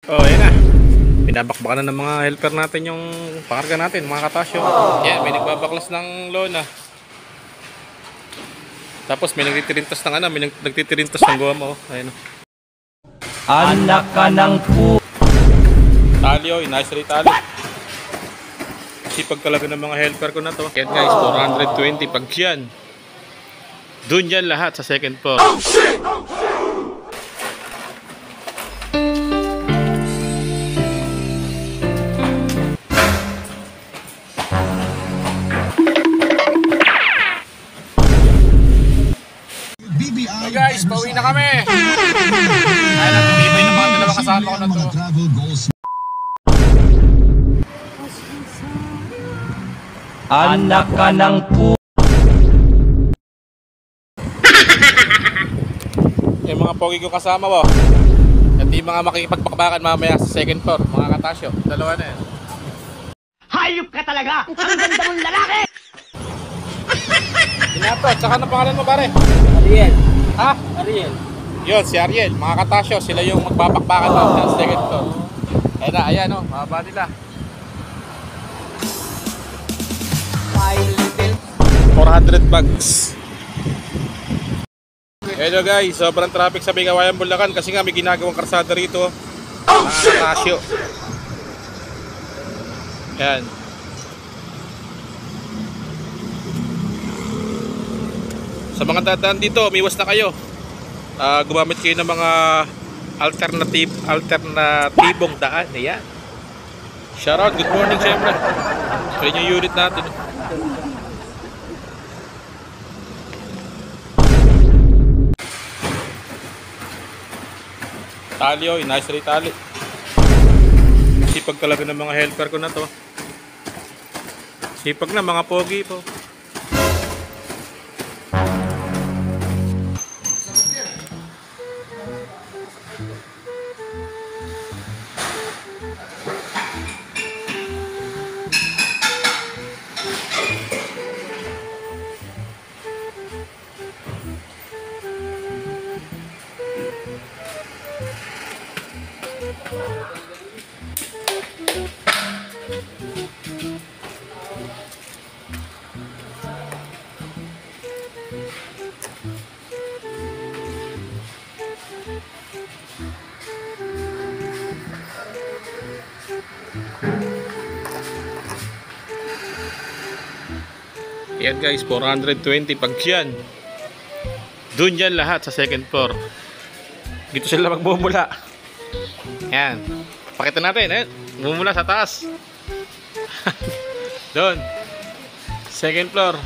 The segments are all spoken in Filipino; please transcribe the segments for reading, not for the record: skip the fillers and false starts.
Oh, ayan na. Binabakbakan na ng mga helper natin yung pakarga natin, mga katasyo. Yan, may nagbabaklas ng lona. Tapos may nagtitirintas ng may nagtitirintas ng goma. Oh. Ayan. Anak ka ng po. Tali, oh, inayos rin tali. Sipag talaga ng mga helper ko na to. Yan guys, 420 pag yan. Doon yan lahat sa second floor. Oh, shit! Hey guys, pauwi na kami. Ay, natitibay na mga dalawa kasama ko na to. Anak ka ng po. Yung mga pogi ko kasama mo. At yung mga makikipagpakbakan mamaya sa second floor, mga katasyo. Dalawa na yan. Hayop ka talaga! Ang ganda mong lalaki! Inato, tsaka na pangalan mo pare? Ariel. Ha? Ariel. Yun, si Ariel. Mga katasyo, sila yung magpapakbakan mamaya sa second floor. Ayan na, ayan o, mababa nila. 400 bags. Hello guys, sobrang traffic sa Bigawayan, Bulacan kasi nga may ginagawang karsada rito. Mga katasyo. Yan. Sa mga dadaan dito, umiwas na kayo. Gumamit kayo ng mga alternatibong daan. Ayan. Shoutout, good morning syempre. Kaya yung unit natin. Tali, oh, inayos rin tali. Sipag talaga ng mga helper ko na to. Sipag na mga pogi po. Yan guys, 420 pag yan. Doon yan lahat sa second floor. Dito sila magbumula. Yan. Pakita natin, bumula sa taas. Doon. Second floor.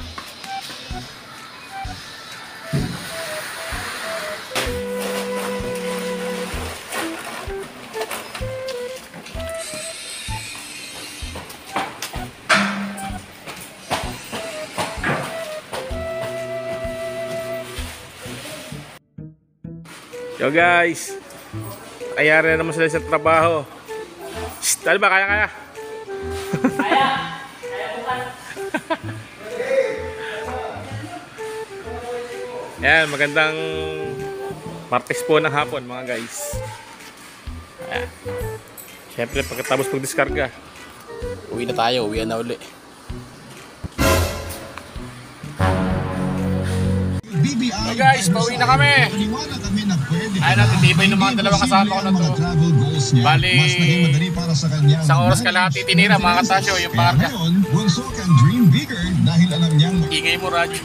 Yo guys, ayari na naman sila sa trabaho. Shhh, dali ba? Kaya? Kaya bukas. Yan, magandang Martes po ng hapon mga guys. Ayan. Siyempre pagkatapos pag-diskarga, uwi na tayo, uwi na uli. Hey guys, pauwi na kami. Ay, natitibay ng mga dalawa kasama ko na to. Bali, isang oras kalahati tinira mga katasyo yung pakarga. Ingay mo radyo.